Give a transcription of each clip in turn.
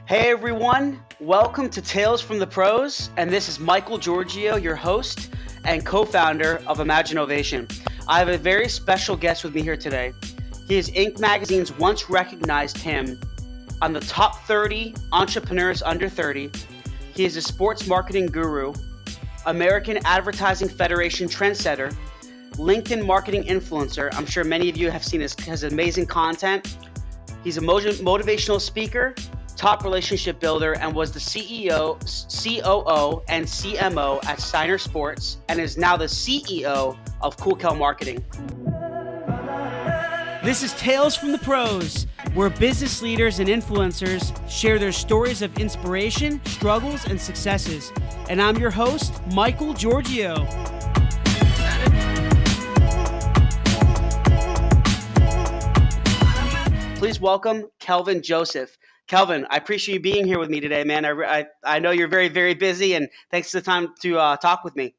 Hey everyone, welcome to Tales from the Pros, and this is Michael Giorgio, your host and co-founder of Imaginovation. I have a very special guest with me here today. He is Inc. Magazine's once recognized him on the top 30 entrepreneurs under 30. He is a sports marketing guru, American Advertising Federation trendsetter, LinkedIn marketing influencer. I'm sure many of you have seen his amazing content. He's a motivational speaker, top relationship builder, and was the CEO, COO, and CMO at Steiner Sports, and is now the CEO of Kool Kel Marketing. This is Tales from the Pros, where business leaders and influencers share their stories of inspiration, struggles, and successes. And I'm your host, Michael Giorgio. Please welcome Kelvin Joseph. Kelvin, I appreciate you being here with me today, man. I know you're very, very busy, and thanks for the time to talk with me.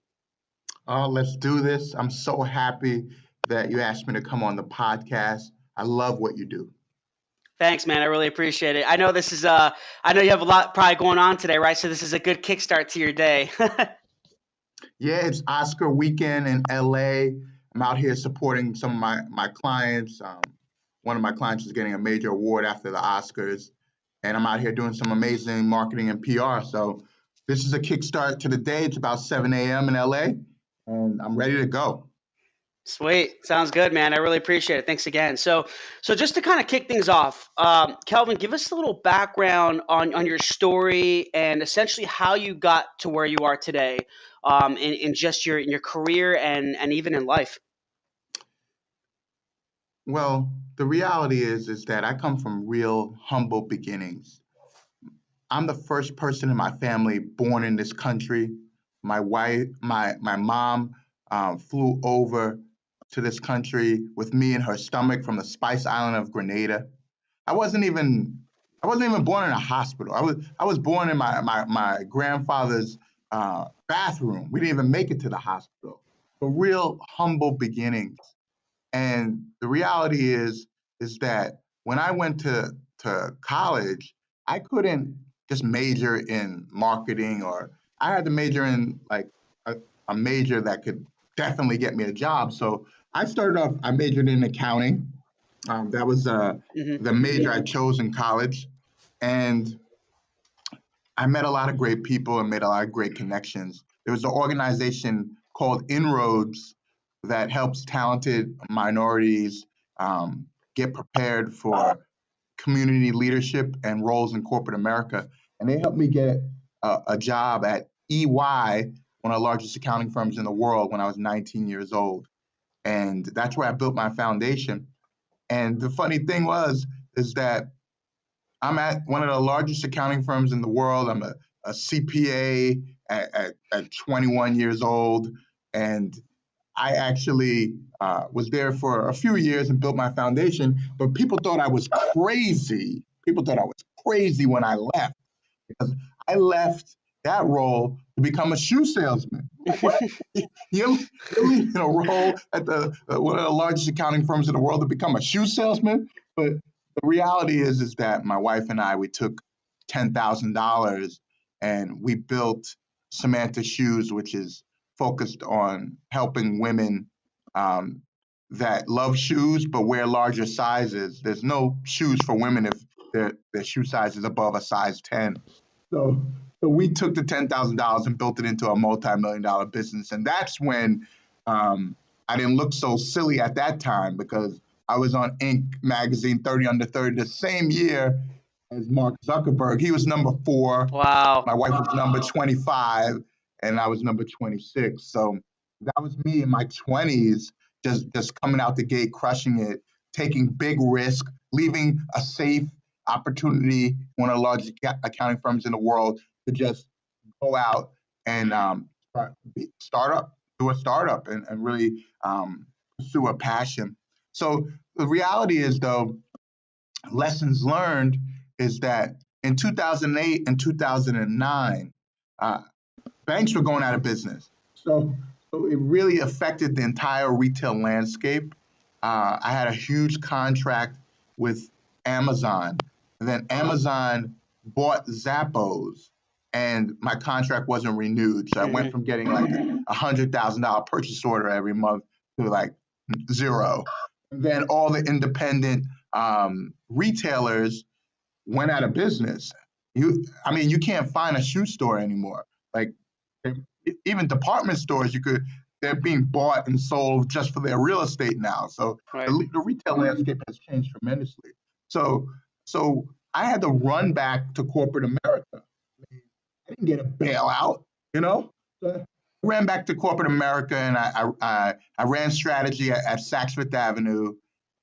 Let's do this. I'm so happy that you asked me to come on the podcast. I love what you do. Thanks, man. I really appreciate it. I know this is I know you have a lot probably going on today, right? So this is a good kickstart to your day. Yeah, it's Oscar weekend in LA. I'm out here supporting some of my clients. One of my clients is getting a major award after the Oscars, and I'm out here doing some amazing marketing and PR. So this is a kickstart to the day. It's about 7 a.m. in LA, and I'm ready to go. Sweet. Sounds good, man. I really appreciate it. Thanks again. So just to kind of kick things off, Kelvin, give us a little background on your story and essentially how you got to where you are today, in just in your career and even in life. Well, the reality is that I come from real humble beginnings. I'm the first person in my family born in this country. My mom flew over to this country with me in her stomach from the Spice Island of Grenada. I wasn't even born in a hospital. I was born in my grandfather's bathroom. We didn't even make it to the hospital. So real humble beginnings. And the reality is that when I went to college, I couldn't just major in marketing, or I had to major in like a major that could definitely get me a job. So I majored in accounting. That was the major I chose in college. And I met a lot of great people and made a lot of great connections. There was an organization called Inroads that helps talented minorities get prepared for community leadership and roles in corporate America. And they helped me get a job at EY, one of the largest accounting firms in the world, when I was 19 years old. And that's where I built my foundation. And the funny thing is that I'm at one of the largest accounting firms in the world. I'm a CPA at 21 years old. And I actually was there for a few years and built my foundation, but people thought I was crazy. People thought I was crazy when I left, because I left that role to become a shoe salesman. What? You're leaving a role at one of the largest accounting firms in the world to become a shoe salesman? But the reality is that my wife and we took $10,000 and we built Samantha Shoes, which is focused on helping women that love shoes but wear larger sizes. There's no shoes for women if their shoe size is above a size 10. So we took the $10,000 and built it into a multi-million-dollar business. And that's when I didn't look so silly at that time, because I was on Inc. Magazine 30 Under 30 the same year as Mark Zuckerberg. He was number 4. Wow. My wife was number 25, and I was number 26. So that was me in my 20s, just coming out the gate, crushing it, taking big risk, leaving a safe opportunity, one of the largest accounting firms in the world, to just go out and do a startup and really pursue a passion. So the reality is, though, lessons learned is that in 2008 and 2009, banks were going out of business. So it really affected the entire retail landscape. I had a huge contract with Amazon. And then Amazon bought Zappos, and my contract wasn't renewed. So I went Hmm. from getting like $100,000 purchase order every month to like zero. And then all the independent retailers went out of business. I mean, you can't find a shoe store anymore. Like even department stores, they're being bought and sold just for their real estate now. So Right. the retail landscape has changed tremendously. So so I had to run back to corporate America. I didn't get a bailout, you know. So I ran back to corporate America, and I ran strategy at Saks Fifth Avenue,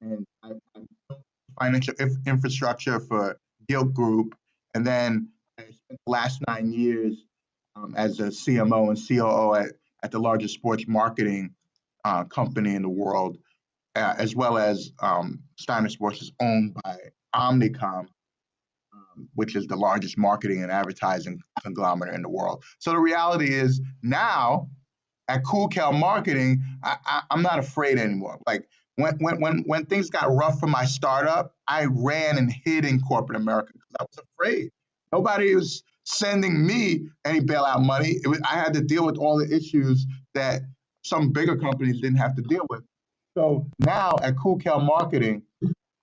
and I built financial infrastructure for Guild Group, and then I spent the last 9 years as a CMO and COO at the largest sports marketing company in the world, as well as Steiner Sports is owned by Omnicom, which is the largest marketing and advertising conglomerate in the world. So the reality is now at Kool Kel Marketing, I'm not afraid anymore. Like when things got rough for my startup, I ran and hid in corporate America because I was afraid. Nobody was sending me any bailout money. I had to deal with all the issues that some bigger companies didn't have to deal with. So now at Kool Kel Marketing,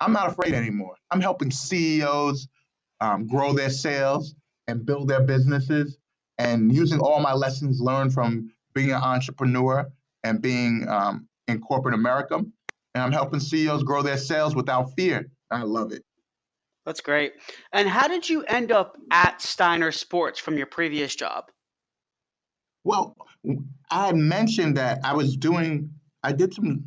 I'm not afraid anymore. I'm helping CEOs grow their sales and build their businesses, and using all my lessons learned from being an entrepreneur and being in corporate America. And I'm helping CEOs grow their sales without fear. I love it. That's great. And how did you end up at Steiner Sports from your previous job? Well, I had mentioned that I did some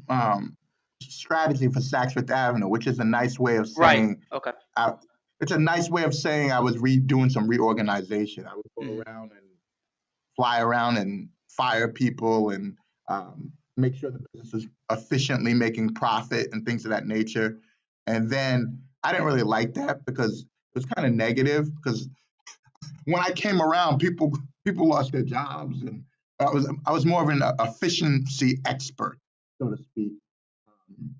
strategy for Saks Fifth Avenue, which is a nice way of Right. saying, Okay. I, it's a nice way of saying I was doing some reorganization. I would go Hmm. around and fly around and fire people and make sure the business is efficiently making profit and things of that nature. And then I didn't really like that because it was kind of negative. Because when I came around, people lost their jobs, and I was more of an efficiency expert, so to speak. Um,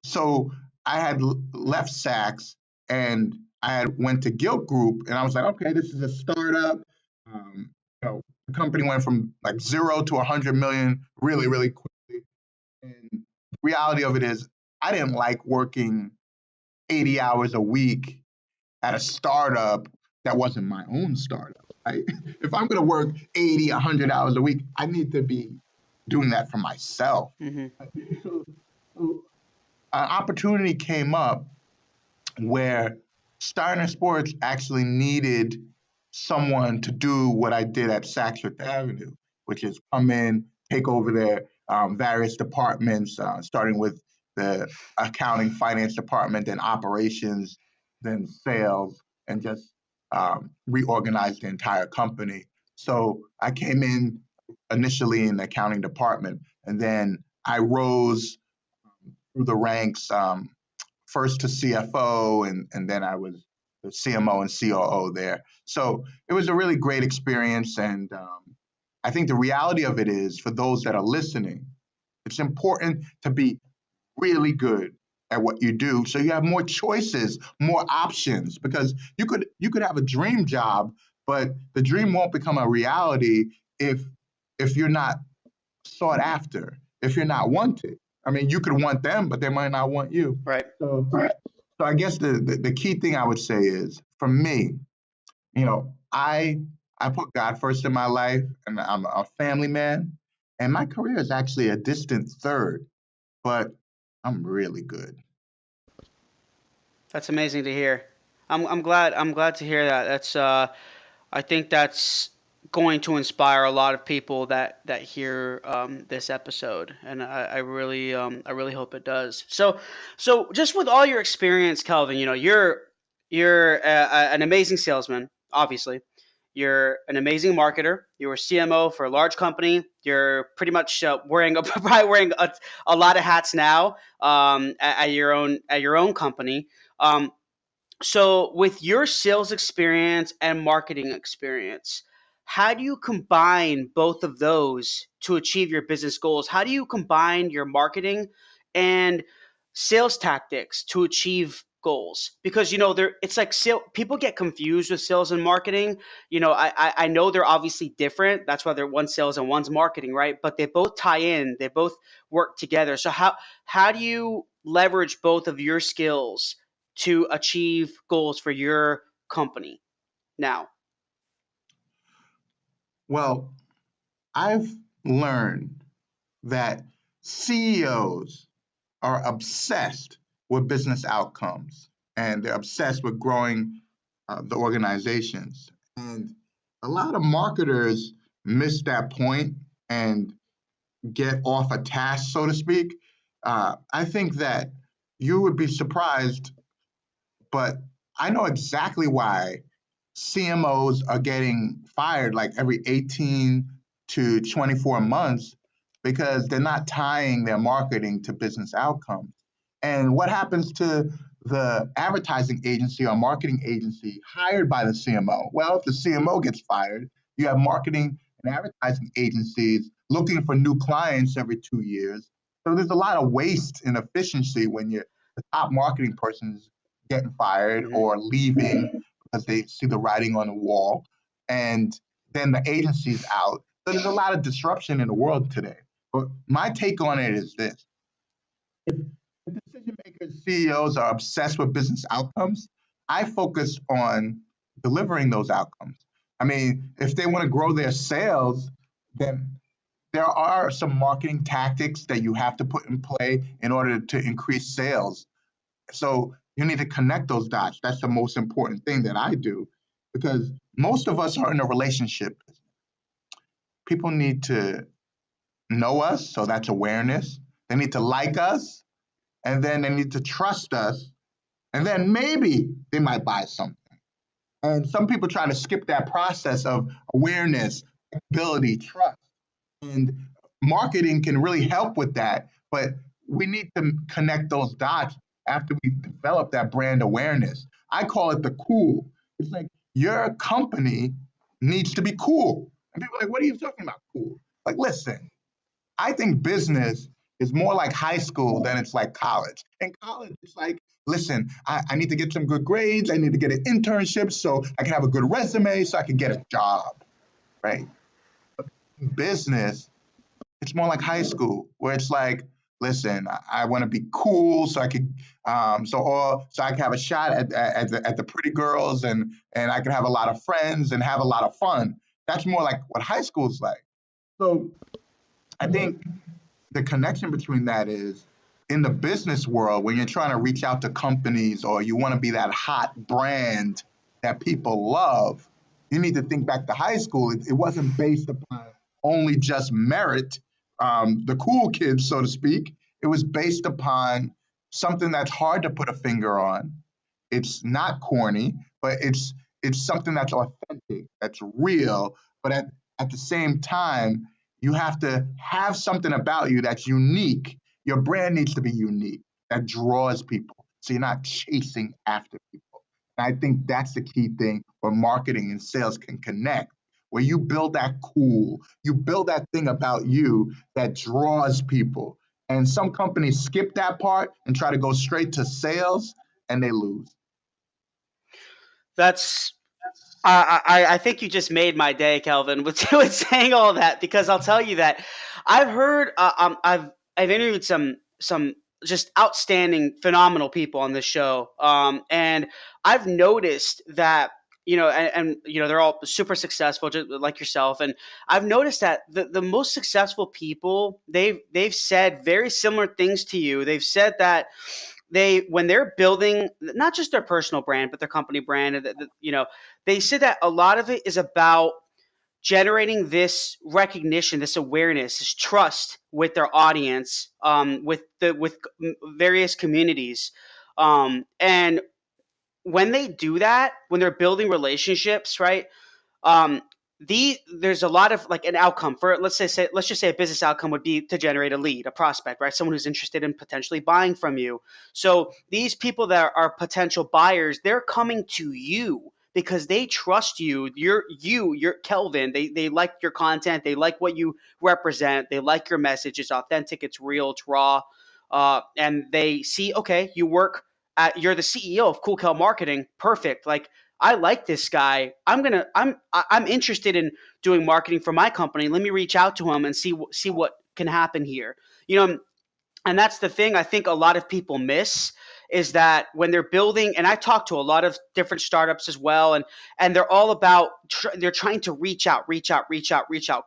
so I had left Saks, and I had went to Guilt Group, and I was like, okay, this is a startup. Um, the company went from like 0 to 100 million really, really quickly. And the reality of it is, I didn't like working 80 hours a week at a startup that wasn't my own startup. Right? If I'm going to work 80, 100 hours a week, I need to be doing that for myself. Hmm. So, so an opportunity came up where Steiner Sports actually needed someone to do what I did at Saks Fifth Avenue, which is come in, take over their various departments, starting with the accounting, finance department, then operations, then sales, and just reorganize the entire company. So I came in initially in the accounting department, and then I rose through the ranks, first to CFO, and then I was the CMO and COO there. So it was a really great experience. And I think the reality of it is, for those that are listening, it's important to be really good at what you do so you have more choices, more options, because you could have a dream job, but the dream won't become a reality if you're not sought after, if you're not wanted. I mean, you could want them, but they might not want you. Right. So I guess the key thing I would say is, for me, I put God first in my life, and I'm a family man, and my career is actually a distant third, but I'm really good. That's amazing to hear. I'm glad to hear that. I think that's going to inspire a lot of people that hear this episode, and I really hope it does. So just with all your experience, Kelvin, you're an amazing salesman, obviously. You're an amazing marketer. You were CMO for a large company. You're pretty much probably wearing a lot of hats now at your own company. Um, so, with your sales experience and marketing experience, how do you combine both of those to achieve your business goals? How do you combine your marketing and sales tactics to achieve goals? Because there it's like people get confused with sales and marketing. I know they're obviously different. That's why they're one's sales and one's marketing, right? But they both tie in. They both work together. So how do you leverage both of your skills to achieve goals for your company now? Well, I've learned that CEOs are obsessed with business outcomes and they're obsessed with growing the organizations. And a lot of marketers miss that point and get off a task, so to speak. I think that you would be surprised, but I know exactly why CMOs are getting fired like every 18 to 24 months because they're not tying their marketing to business outcomes. And what happens to the advertising agency or marketing agency hired by the CMO? Well, if the CMO gets fired, you have marketing and advertising agencies looking for new clients every 2 years. So there's a lot of waste and efficiency when you're the top marketing person is getting fired Hmm. or leaving because they see the writing on the wall, and then the agency's out. So there's a lot of disruption in the world today. But my take on it is this: if decision makers, CEOs are obsessed with business outcomes, I focus on delivering those outcomes. I mean, if they want to grow their sales, then there are some marketing tactics that you have to put in play in order to increase sales. So you need to connect those dots. That's the most important thing that I do because most of us are in a relationship. People need to know us, so that's awareness. They need to like us, and then they need to trust us, and then maybe they might buy something. And some people try to skip that process of awareness, ability, trust. And marketing can really help with that, but we need to connect those dots after we develop that brand awareness. I call it the cool. It's like your company needs to be cool. And people are like, what are you talking about, cool? Like, listen, I think business is more like high school than it's like college. In college, it's like, listen, I need to get some good grades. I need to get an internship so I can have a good resume so I can get a job, right? In business, it's more like high school where it's like, listen, I want to be cool so I could, so I can have a shot at the pretty girls and I can have a lot of friends and have a lot of fun. That's more like what high school's like. So I think the connection between that is in the business world when you're trying to reach out to companies or you want to be that hot brand that people love, you need to think back to high school. It wasn't based upon only just merit, the cool kids, so to speak. It was based upon something that's hard to put a finger on. It's not corny, but it's something that's authentic, that's real, but at the same time, you have to have something about you that's unique. Your brand needs to be unique, that draws people. So you're not chasing after people. And I think that's the key thing where marketing and sales can connect, where you build that cool, you build that thing about you that draws people. And some companies skip that part and try to go straight to sales and they lose. That's I think you just made my day, Kelvin, with, with saying all that, because I'll tell you that I've heard I've interviewed some just outstanding, phenomenal people on this show, and I've noticed that and they're all super successful, just like yourself, and I've noticed that the most successful people they've said very similar things to you. They've said that when they're building not just their personal brand but their company brand, they said that a lot of it is about generating this recognition, this awareness, this trust with their audience, with various communities, and when they do that, when they're building relationships, right? um, there's a lot of like an outcome for, let's just say a business outcome would be to generate a lead, a prospect, right? Someone who's interested in potentially buying from you. So these people that are potential buyers, they're coming to you because they trust you. You're Kelvin. They like your content. They like what you represent. They like your message. It's authentic. It's real. It's raw. And they see, okay, you work. you're the CEO of Kool Kel Marketing. Perfect. Like, I like this guy. I'm interested in doing marketing for my company. Let me reach out to him and see what can happen here. You know, and that's the thing I think a lot of people miss is that when they're building, and I talk to a lot of different startups as well, and they're all about they're trying to reach out,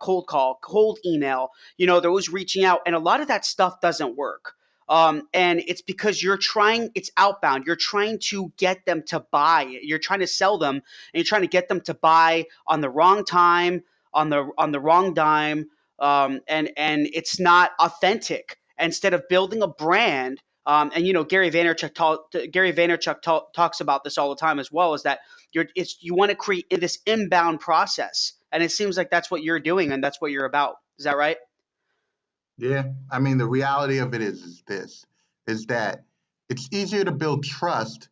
cold call, cold email. You know, they're always reaching out, and a lot of that stuff doesn't work. And it's because it's outbound. You're trying to get them to buy. You're trying to sell them, and you're trying to get them to buy on the wrong time, on the wrong dime, and it's not authentic. Instead of building a brand, and Gary Vaynerchuk talks about this all the time as well, is that you want to create this inbound process, and it seems like that's what you're doing and that's what you're about. Is that right? Yeah, I mean, the reality of it is this, is that it's easier to build trust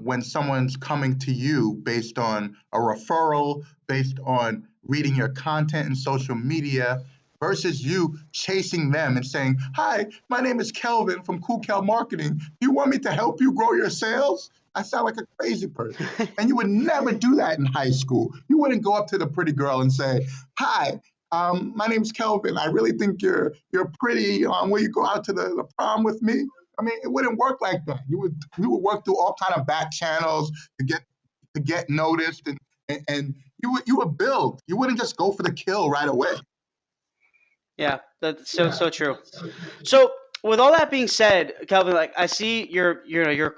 when someone's coming to you based on a referral, based on reading your content in social media, versus you chasing them and saying, "Hi, my name is Kelvin from Kool Kel Marketing. Do you want me to help you grow your sales?" I sound like a crazy person. And you would never do that in high school. You wouldn't go up to the pretty girl and say, "Hi, my name's Kelvin. I really think you're pretty. Will you go out to the prom with me?" I mean, it wouldn't work like that. You would work through all kind of back channels to get noticed, and you would build. You wouldn't just go for the kill right away. Yeah, that's so true. So with all that being said, Kelvin, like I see you're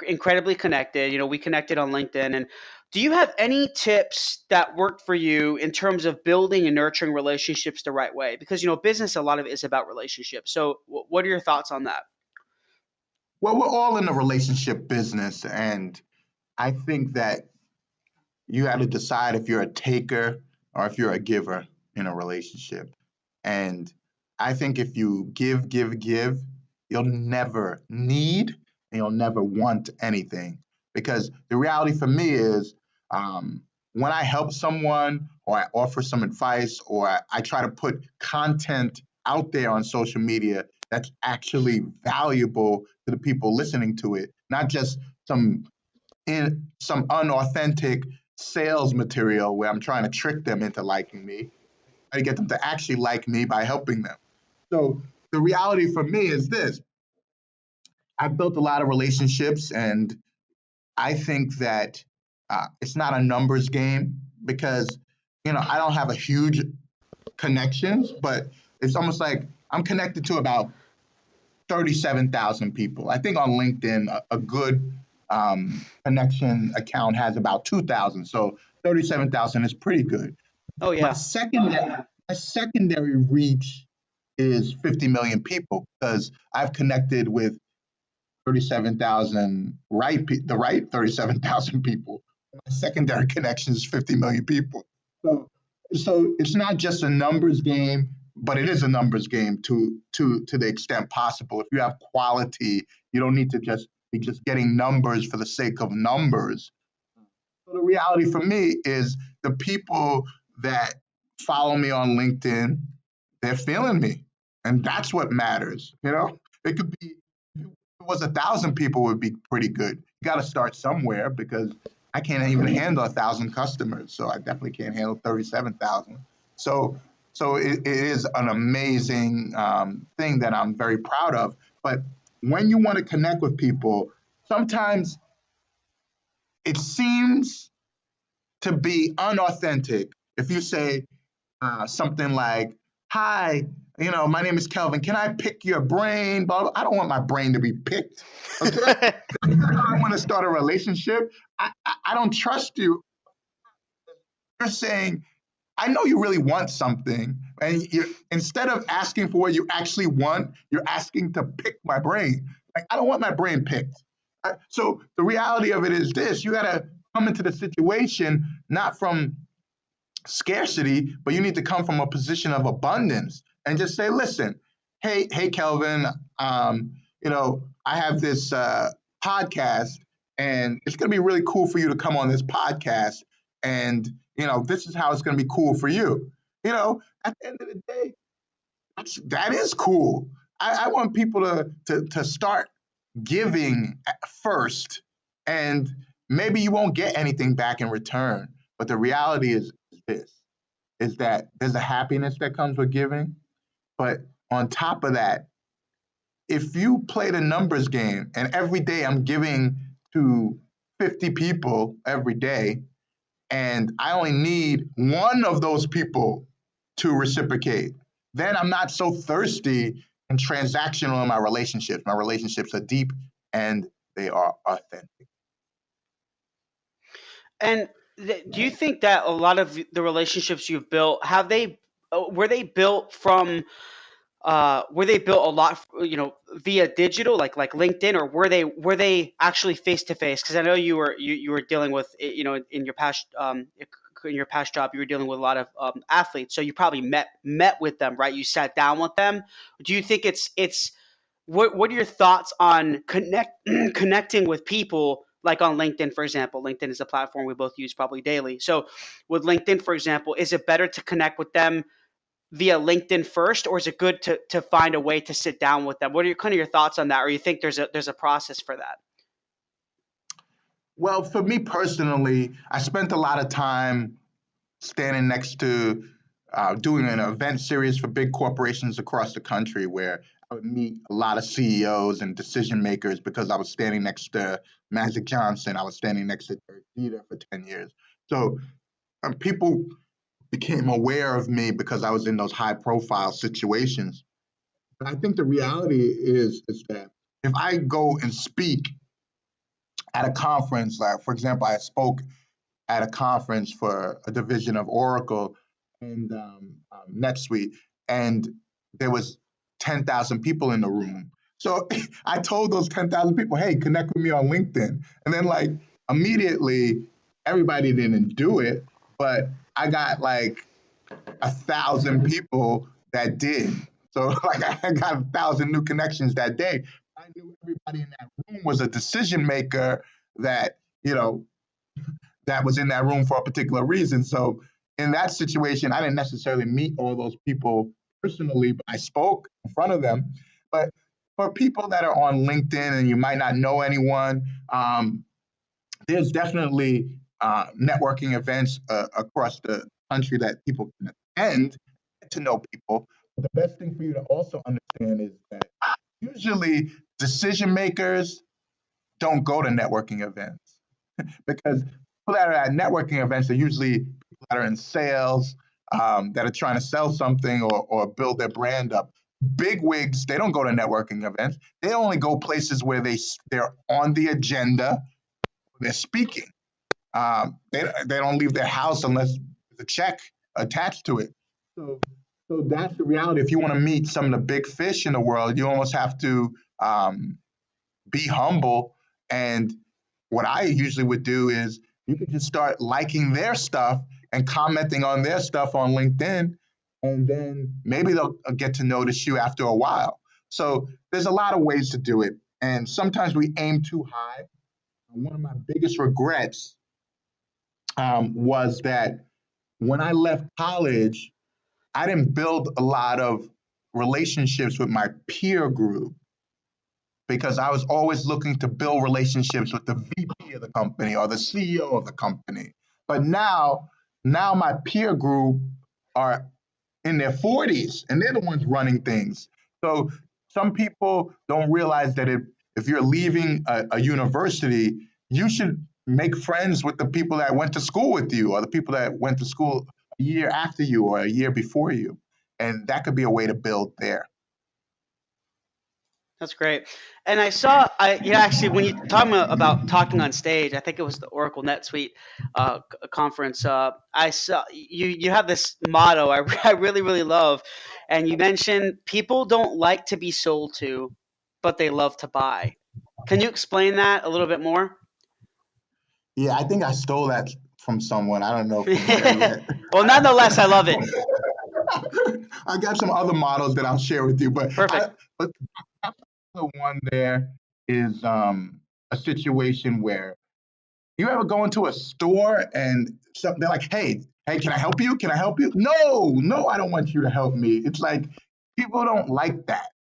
incredibly connected. You know, we connected on LinkedIn, and do you have any tips that worked for you in terms of building and nurturing relationships the right way? Because business, a lot of it is about relationships. So what are your thoughts on that? Well, we're all in the relationship business, and I think that you have to decide if you're a taker or if you're a giver in a relationship. And I think if you give, you'll never need and you'll never want anything. Because the reality for me is when I help someone or I offer some advice or I try to put content out there on social media that's actually valuable to the people listening to it, not just some some unauthentic sales material where I'm trying to trick them into liking me. I get them to actually like me by helping them. So the reality for me is this: I've built a lot of relationships, and I think that it's not a numbers game because I don't have a huge connections, but it's almost like I'm connected to about 37,000 people. I think on LinkedIn, a good connection account has about 2,000. So 37,000 is pretty good. Oh My yeah. secondary reach is 50 million people because I've connected with 37,000 the right 37,000 people. My secondary connection is 50 million people. So, so it's not just a numbers game, but it is a numbers game to the extent possible. If you have quality, you don't need to just be just getting numbers for the sake of numbers. So the reality for me is the people that follow me on LinkedIn, they're feeling me. And that's what matters. It could be, if it was 1,000 people would be pretty good. You got to start somewhere because I can't even handle 1,000 customers. So I definitely can't handle 37,000. So, so it is an amazing thing that I'm very proud of. But when you want to connect with people, sometimes it seems to be unauthentic if you say something like, "Hi, my name is Kelvin. Can I pick your brain?" Blah, blah. I don't want my brain to be picked. Okay, I want to start a relationship. I don't trust you. You're saying, I know you really want something, and instead of asking for what you actually want, you're asking to pick my brain. Like, I don't want my brain picked. So the reality of it is this: you got to come into the situation not from scarcity, but you need to come from a position of abundance and just say, "Listen, hey, Kelvin, I have this podcast, and it's going to be really cool for you to come on this podcast, and this is how it's going to be cool for you." At the end of the day, that is cool. I want people to start. giving first, and maybe you won't get anything back in return. But the reality is this, is that there's a happiness that comes with giving. But on top of that, if you play the numbers game and every day I'm giving to 50 people every day, and I only need one of those people to reciprocate, then I'm not so thirsty and transactional in my relationships. My relationships are deep and they are authentic. And do you think that a lot of the relationships you've built have they were they built from were they built a lot, via digital, like LinkedIn, or were they actually face to face? Because I know you were dealing with, in your past job, you were dealing with a lot of athletes, so you probably met with them, right? You sat down with them. Do you think it's what are your thoughts on connecting with people like on LinkedIn, for example? LinkedIn is a platform we both use probably daily. So with LinkedIn, for example, is it better to connect with them via LinkedIn first, or is it good to find a way to sit down with them? What are your thoughts on that, or you think there's a process for that? Well, for me personally, I spent a lot of time standing next to doing an event series for big corporations across the country where I would meet a lot of CEOs and decision makers because I was standing next to Magic Johnson. I was standing next to Derek Jeter for 10 years. So people became aware of me because I was in those high profile situations. But I think the reality is that if I go and speak at a conference, like for example, I spoke at a conference for a division of Oracle and NetSuite, and there was 10,000 people in the room. So I told those 10,000 people, "Hey, connect with me on LinkedIn." And then like immediately, everybody didn't do it, but I got like 1,000 people that did. So like I got 1,000 new connections that day. I knew everybody in that room was a decision maker that you know that was in that room for a particular reason. So in that situation, I didn't necessarily meet all those people personally, but I spoke in front of them. But for people that are on LinkedIn and you might not know anyone, there's definitely networking events across the country that people can attend to know people. But the best thing for you to also understand is that usually decision makers don't go to networking events because people that are at networking events are usually people that are in sales, that are trying to sell something or build their brand up. Big wigs, they don't go to networking events. They only go places where they're on the agenda, they're speaking. They don't leave their house unless there's a check attached to it. So, so that's the reality. If you want to meet some of the big fish in the world, you almost have to be humble. And what I usually would do is you could just start liking their stuff and commenting on their stuff on LinkedIn, and then maybe they'll get to notice you after a while. So there's a lot of ways to do it. And sometimes we aim too high. One of my biggest regrets was that when I left college, I didn't build a lot of relationships with my peer group because I was always looking to build relationships with the VP of the company or the CEO of the company. But now my peer group are in their 40s and they're the ones running things. So some people don't realize that if you're leaving a university, you should make friends with the people that went to school with you or the people that went to school a year after you or a year before you. And that could be a way to build there. That's great. And I saw, actually, when you talking about talking on stage, I think it was the Oracle NetSuite conference. I saw you have this motto I really really love, and you mentioned people don't like to be sold to, but they love to buy. Can you explain that a little bit more? Yeah, I think I stole that from someone. I don't know from where yet. Well, nonetheless, I love it. I got some other models that I'll share with you, Perfect. but the one there is a situation where you ever go into a store and they're like, hey, can I help you? Can I help you? No, I don't want you to help me. It's like people don't like that.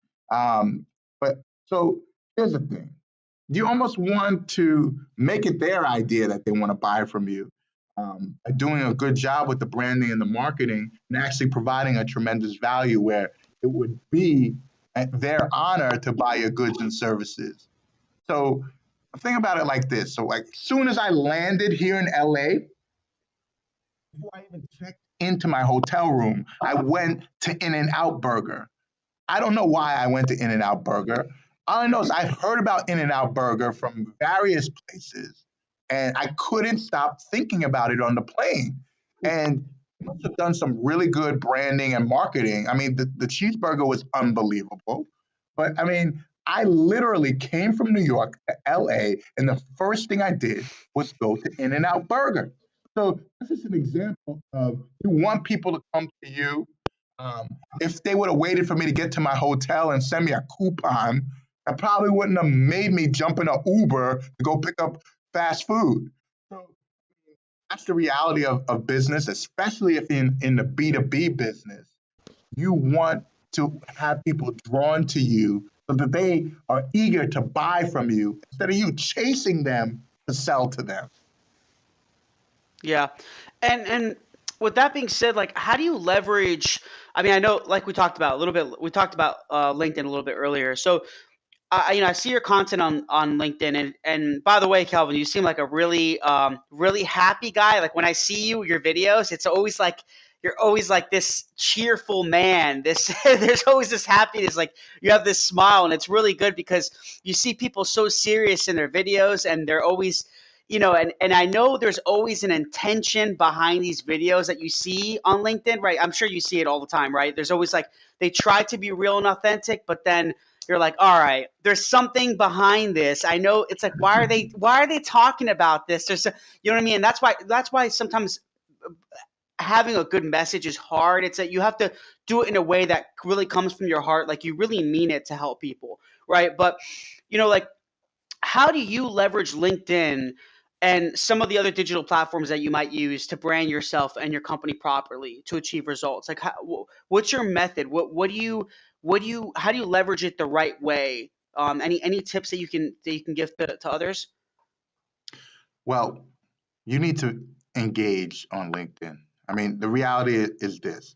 But so here's the thing. you almost want to make it their idea that they want to buy from you. By doing a good job with the branding and the marketing and actually providing a tremendous value where it would be at their honor to buy your goods and services. So think about it like this. So like as soon as I landed here in LA, before I even checked into my hotel room, I went to In-N-Out Burger. I don't know why I went to In-N-Out Burger. All I know is I heard about In-N-Out Burger from various places, and I couldn't stop thinking about it on the plane. And they must have done some really good branding and marketing. I mean, the cheeseburger was unbelievable. But I mean, I literally came from New York to LA, and the first thing I did was go to In-N-Out Burger. So this is an example of you want people to come to you. um, if they would have waited for me to get to my hotel and send me a coupon, that probably wouldn't have made me jump in an Uber to go pick up fast food. So that's the reality of business, especially if in the B2B business. You want to have people drawn to you so that they are eager to buy from you instead of you chasing them to sell to them. Yeah. And with that being said, like how do you leverage, I mean, I know like we talked about a little bit, we talked about LinkedIn a little bit earlier. So I see your content on LinkedIn, and by the way, Kelvin, you seem like a really really happy guy. Like when I see you, your videos, it's always like you're always like this cheerful man. This there's always this happiness. Like you have this smile, and it's really good because you see people so serious in their videos, and they're always, and I know there's always an intention behind these videos that you see on LinkedIn, right? I'm sure you see it all the time, right? There's always like they try to be real and authentic, but then you're like, all right, there's something behind this. I know it's like, why are they talking about this? You know what I mean? That's why sometimes having a good message is hard. It's that you have to do it in a way that really comes from your heart, like you really mean it to help people, right? But like how do you leverage LinkedIn and some of the other digital platforms that you might use to brand yourself and your company properly to achieve results? Like, what's your method? How do you leverage it the right way? Any tips that you can give to others? Well, you need to engage on LinkedIn. I mean, the reality is this: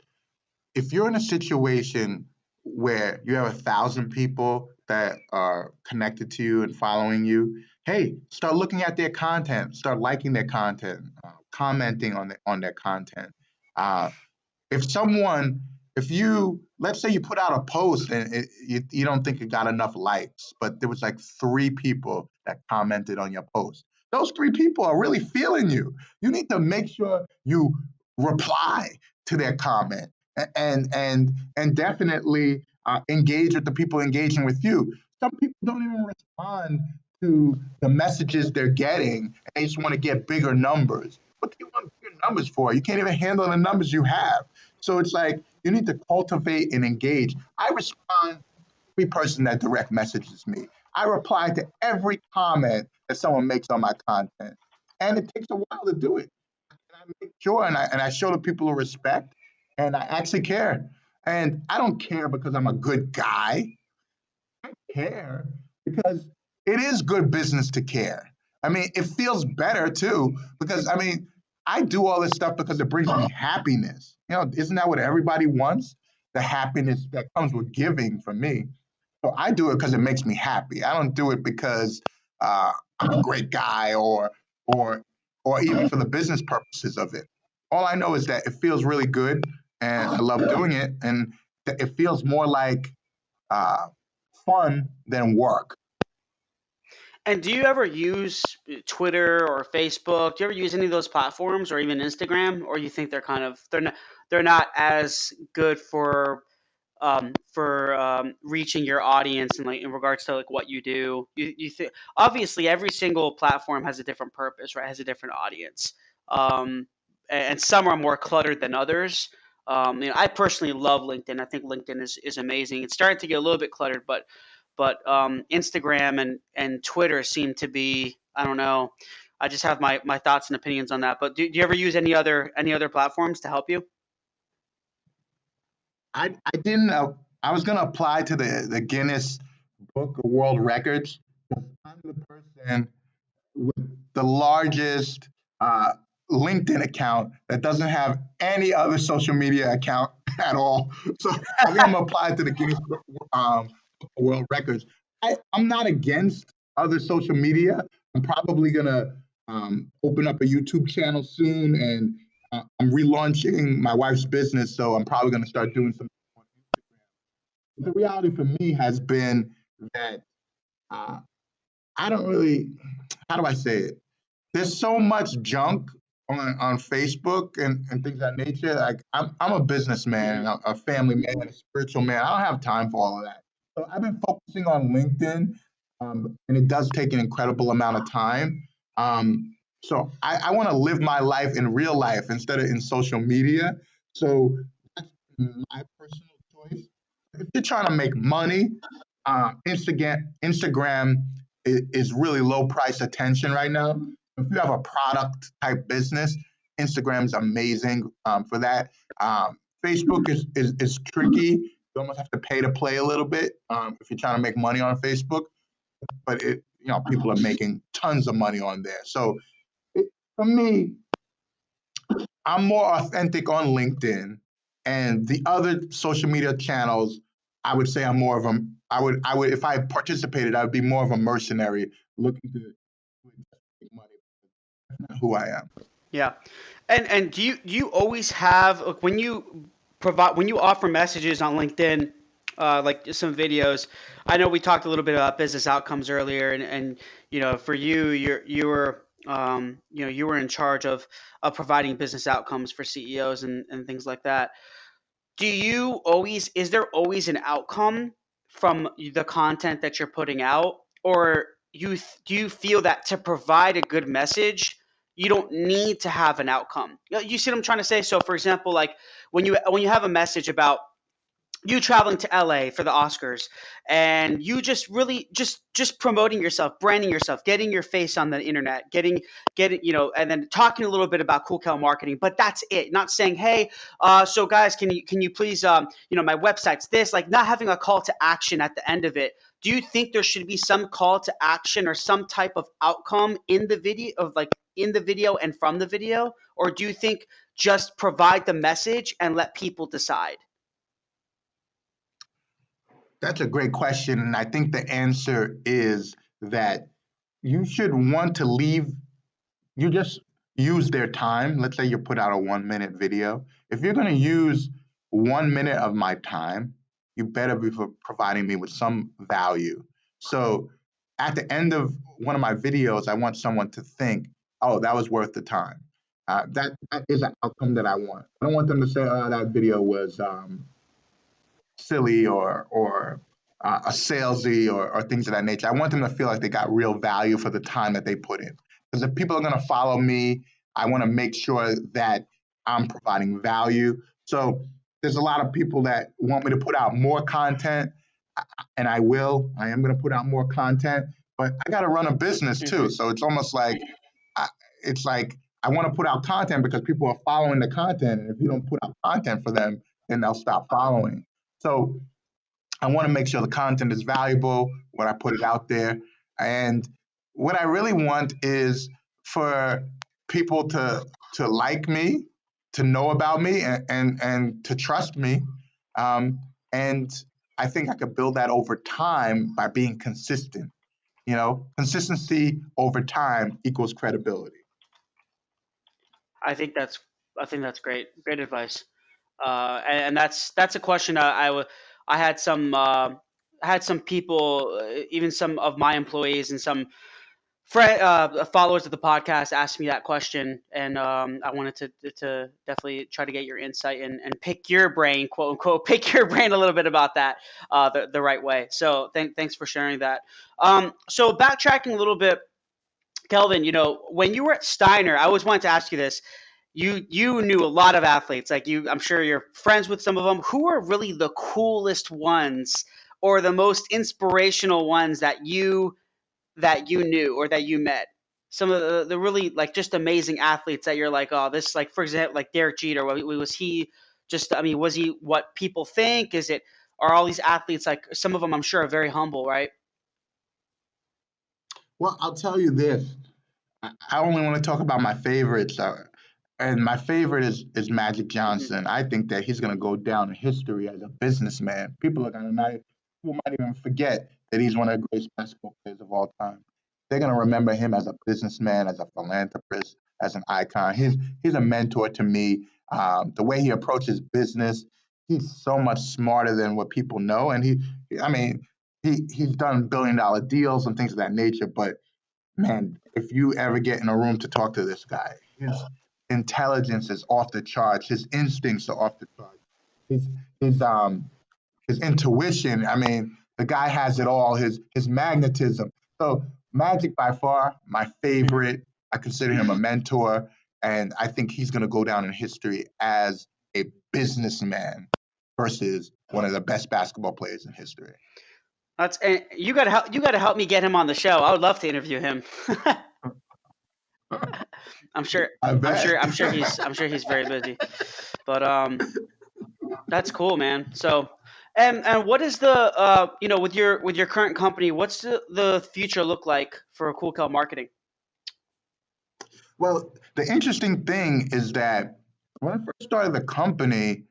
if you're in a situation where you have 1,000 people that are connected to you and following you, hey, start looking at their content, start liking their content, commenting on their content. Uh, if someone, if you, let's say you put out a post and you don't think it got enough likes, but there was like 3 people that commented on your post. Those 3 people are really feeling you. You need to make sure you reply to their comment and definitely engage with the people engaging with you. Some people don't even respond to the messages they're getting, and they just want to get bigger numbers. What do you want bigger numbers for? You can't even handle the numbers you have. So it's like you need to cultivate and engage. I respond to every person that direct messages me. I reply to every comment that someone makes on my content. And it takes a while to do it. And I make sure and I show the people a respect and I actually care. And I don't care because I'm a good guy. I care because it is good business to care. I mean, it feels better too because I mean, I do all this stuff because it brings me happiness. Isn't that what everybody wants? The happiness that comes with giving for me. So I do it because it makes me happy. I don't do it because I'm a great guy or or even for the business purposes of it. All I know is that it feels really good and I love doing it and it feels more like uh, fun than work. And do you ever use Twitter or Facebook? Do you ever use any of those platforms or even Instagram? Or you think they're not as good for reaching your audience and like in regards to like what you do? You think obviously every single platform has a different purpose, right? Has a different audience. And some are more cluttered than others. I personally love LinkedIn. I think LinkedIn is amazing. It's starting to get a little bit cluttered, but Instagram and Twitter seem to be, I don't know. I just have my thoughts and opinions on that. But do you ever use any other platforms to help you? I didn't. I was going to apply to the Guinness Book of World Records I'm the person with the largest uh, LinkedIn account that doesn't have any other social media account at all. So I think I'm gonna apply it to the Guinness World Records. I'm not against other social media. I'm probably gonna open up a YouTube channel soon, and I'm relaunching my wife's business, so I'm probably gonna start doing some on Instagram. The reality for me has been that uh, I don't really, how do I say it? There's so much junk on Facebook and things of that nature. Like I'm a businessman, Mhm. a family man, a spiritual man. I don't have time for all of that. So I've been focusing on LinkedIn, and it does take an incredible amount of time. So I want to live my life in real life instead of in social media. So that's my personal choice. If you're trying to make money, Instagram is really low price attention right now. If you have a product type business, Instagram is amazing for that. Facebook is tricky. You almost have to pay to play a little bit if you're trying to make money on Facebook. But people are making tons of money on there. So it, for me, I'm more authentic on LinkedIn, and the other social media channels, I would say I'm more of a. I would if I participated, I would be more of a mercenary looking to make money. That's not who I am. Yeah. And do you always have like, when you offer messages on LinkedIn, like some videos? I know we talked a little bit about business outcomes earlier, and for you, you were in charge of providing business outcomes for CEOs and things like that. Is there always an outcome from the content that you're putting out, or do you feel that to provide a good message, you don't need to have an outcome? You see what I'm trying to say? So for example, like when you have a message about you traveling to LA for the Oscars, and you just really just promoting yourself, branding yourself, getting your face on the internet, getting and then talking a little bit about Kool Kel Marketing, but that's it. Not saying, hey, so guys, can you please, my website's this, like not having a call to action at the end of it. Do you think there should be some call to action or some type of outcome in the video and from the video, or do you think just provide the message and let people decide? That's a great question, and I think the answer is that you should want to leave. You just use their time. Let's say you put out a 1 minute video. If you're going to use 1 minute of my time, you better be providing me with some value. So at the end of one of my videos, I want someone to think, oh, that was worth the time. That is an outcome that I want. I don't want them to say, oh, that video was silly or a salesy or things of that nature. I want them to feel like they got real value for the time that they put in. Because if people are going to follow me, I want to make sure that I'm providing value. So there's a lot of people that want me to put out more content, and I will. I am going to put out more content, but I got to run a business too. Hmm. So it's almost like I, it's like I want to put out content because people are following the content, and if you don't put out content for them, then they'll stop following. So I want to make sure the content is valuable when I put it out there. And what I really want is for people to like me, to know about me, and to trust me. Um, and I think I could build that over time by being consistent. Consistency over time equals credibility. I think that's I think that's great advice. And that's a question I had some people, even some of my employees and some followers of the podcast asked me that question, and I wanted to definitely try to get your insight and pick your brain, quote unquote, pick your brain a little bit about that the right way. So thanks for sharing that. So backtracking a little bit, Kelvin, when you were at Steiner, I always wanted to ask you this. You knew a lot of athletes, like I'm sure you're friends with some of them. Who are really the coolest ones or the most inspirational ones that you knew or that you met? Some of the really like just amazing athletes that you're like, oh, this, like for example, like Derek Jeter. Was he just? I mean, was he what people think? Are all these athletes, like some of them? I'm sure are very humble, right? Well, I'll tell you this. I only want to talk about my favorites, and my favorite is Magic Hmm. Johnson. I think that he's going to go down in history as a businessman. People might even forget that he's one of the greatest basketball players of all time. They're going to remember him as a businessman, as a philanthropist, as an icon. He's a mentor to me. The way he approaches business, he's so much smarter than what people know, and I mean, he's done billion-dollar deals and things of that nature, but man, if you ever get in a room to talk to this guy, his intelligence is off the charts. His instincts are off the charts. His his um his intuition. I mean, the guy has it all. His magnetism. So Magic by far my Hmm. favorite. I consider him a mentor, and I think he's going to go down in history as a businessman versus one of the best basketball players in history. That's and you got to help me get him on the show. I would love to interview him. I'm sure I bet. I'm sure he's very busy. But that's cool, man. So and what is the with your current company, what's the future look like for Kool Kel Marketing? Well, the interesting thing is that when I first started the company,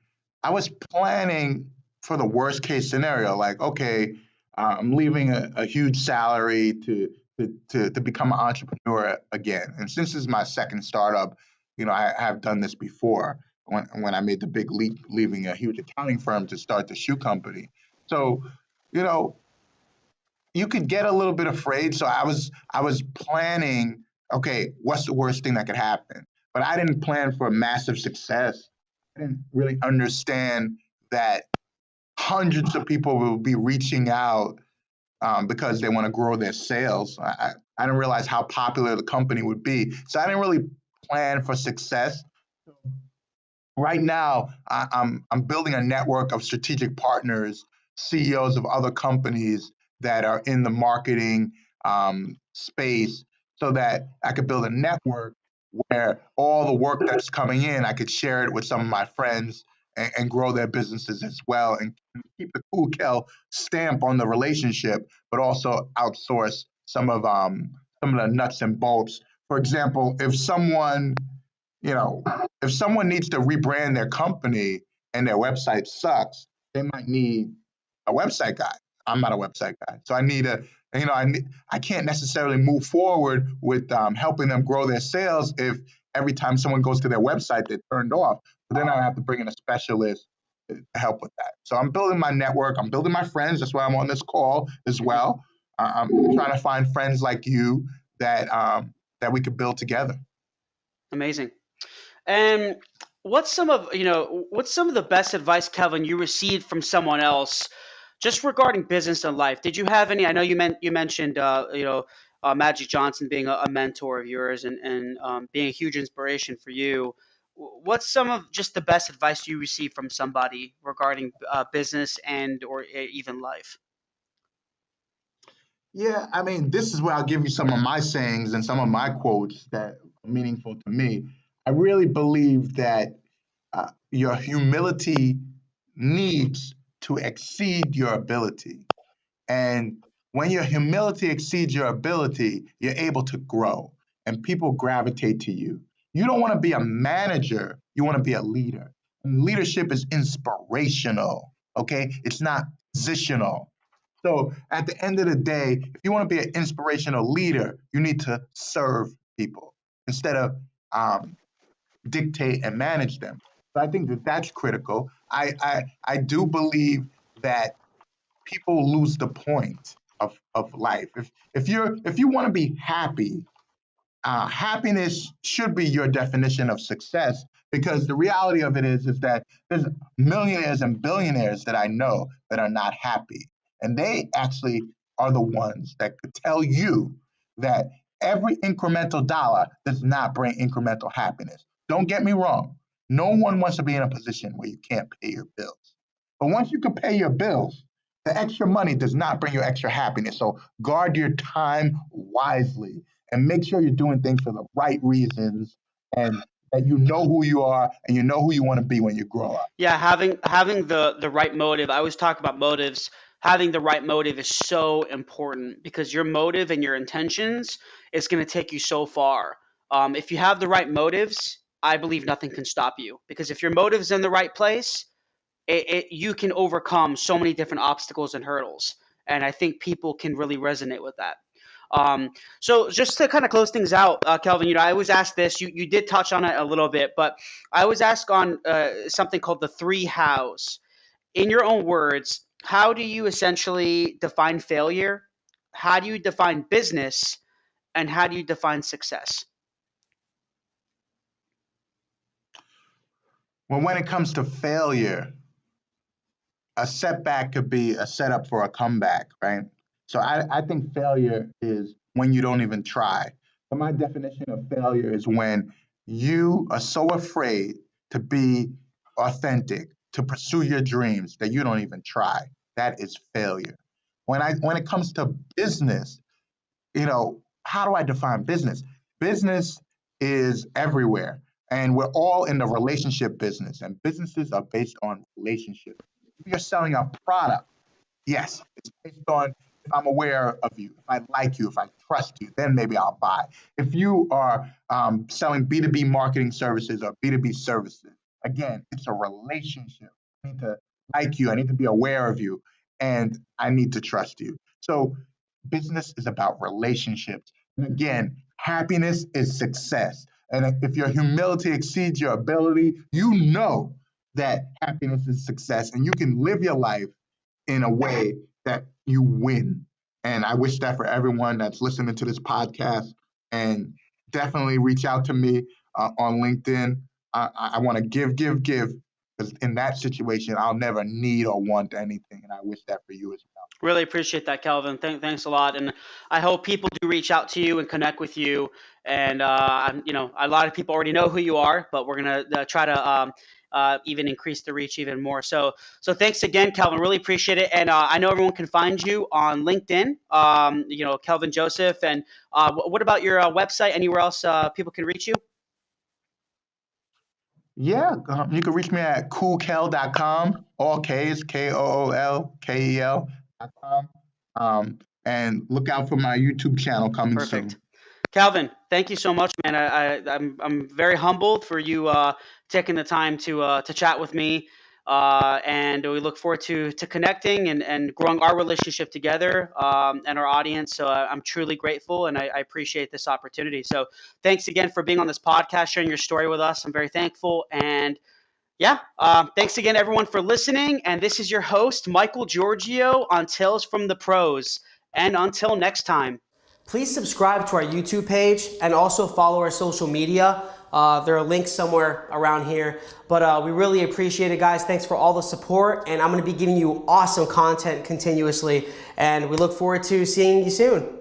I was planning for the worst case scenario. Like, okay, I'm leaving a huge salary to become an entrepreneur again. And since this is my second startup, I have done this before when I made the big leap, leaving a huge accounting firm to start the shoe company. So, you know, you could get a little bit afraid. So I was planning, okay, what's the worst thing that could happen? But I didn't plan for massive success. I didn't really understand that hundreds of people will be reaching out because they want to grow their sales. I didn't realize how popular the company would be. So I didn't really plan for success. Right now, I'm building a network of strategic partners, CEOs of other companies that are in the marketing space, so that I could build a network where all the work that's coming in, I could share it with some of my friends and grow their businesses as well, and keep the Kool Kel stamp on the relationship, but also outsource some of the nuts and bolts. For example, you know, if someone needs to rebrand their company and their website sucks, they might need a website guy. I'm not a website guy, so I need a I can't necessarily move forward with helping them grow their sales if every time someone goes to their website they're turned off. So then I have to bring in a specialist to help with that. So I'm building my network. I'm building my friends. That's why I'm on this call as Hmm. well. I'm trying to find friends like you that we could build together. Amazing. And what's some of the best advice, Kelvin, you received from someone else, just regarding business and life? Did you have any? I know you mentioned Magic Johnson being a mentor of yours and being a huge inspiration for you. What's some of just the best advice you received from somebody regarding business and or even life? Yeah, I mean, this is where I'll give you some of my sayings and some of my quotes that are meaningful to me. I really believe that your humility needs to exceed your ability. And when your humility exceeds your ability, you're able to grow and people gravitate to you. You don't want to be a manager, you want to be a leader. And leadership is inspirational, okay? It's not positional. So at the end of the day, if you want to be an inspirational leader, you need to serve people instead of um, dictate and manage them. So I think that that's critical. I do believe that people lose the point of life. If you want to be happy, happiness should be your definition of success, because the reality of it is that there's millionaires and billionaires that I know that are not happy, and they actually are the ones that could tell you that every incremental dollar does not bring incremental happiness. Don't get me wrong, no one wants to be in a position where you can't pay your bills, but once you can pay your bills, the extra money does not bring you extra happiness. So guard your time wisely and make sure you're doing things for the right reasons, and that you know who you are and you know who you want to be when you grow up. Yeah, having the right motive. I always talk about motives. having the right motive is so important because your motive and your intentions is going to take you so far. If you have the right motives, I believe nothing can stop you because if your motive's in the right place, you can overcome so many different obstacles and hurdles. And I think people can really resonate with that. Um, so just to kind of close things out, Kelvin, I always ask this. You did touch on it a little bit, but I always ask on something called the three hows. In your own words, how do you essentially define failure? How do you define business? And how do you define success? Well, when it comes to failure, a setback could be a setup for a comeback, right? So I think failure is when you don't even try. So my definition of failure is when you are so afraid to be authentic, to pursue your dreams that you don't even try. That is failure. When it comes to business, how do I define business? Business is everywhere, and we're all in the relationship business, and businesses are based on relationships. If you're selling a product, yes, it's based on if I'm aware of you, if I like you, if I trust you, then maybe I'll buy. If you are selling B2B marketing services or B2B services, again, it's a relationship. I need to like you, I need to be aware of you, and I need to trust you. So business is about relationships. And again, happiness is success. And if your humility exceeds your ability, you know that happiness is success and you can live your life in a way that you win. And I wish that for everyone that's listening to this podcast. And definitely reach out to me on LinkedIn. I want to give. Because in that situation, I'll never need or want anything. And I wish that for you as well. Really appreciate that, Kelvin. Thanks a lot, and I hope people do reach out to you and connect with you. And a lot of people already know who you are, but we're gonna try to even increase the reach even more. So thanks again, Kelvin. Really appreciate it. And I know everyone can find you on LinkedIn. Kelvin Joseph. And what about your website? Anywhere else people can reach you? Yeah, you can reach me at koolkel.com, all K's, KOOLKEL.com. And look out for my YouTube channel coming Perfect. soon. Calvin, thank you so much, man. I'm very humbled for you taking the time to chat with me, and we look forward to connecting and growing our relationship together and our audience. So I'm truly grateful, and I appreciate this opportunity. So thanks again for being on this podcast, sharing your story with us. I'm very thankful, and yeah, thanks again, everyone, for listening. And this is your host, Michael Giorgio, on Tales from the Pros. And until next time. Please subscribe to our YouTube page and also follow our social media. There are links somewhere around here. But we really appreciate it, guys. Thanks for all the support. And I'm going to be giving you awesome content continuously. And we look forward to seeing you soon.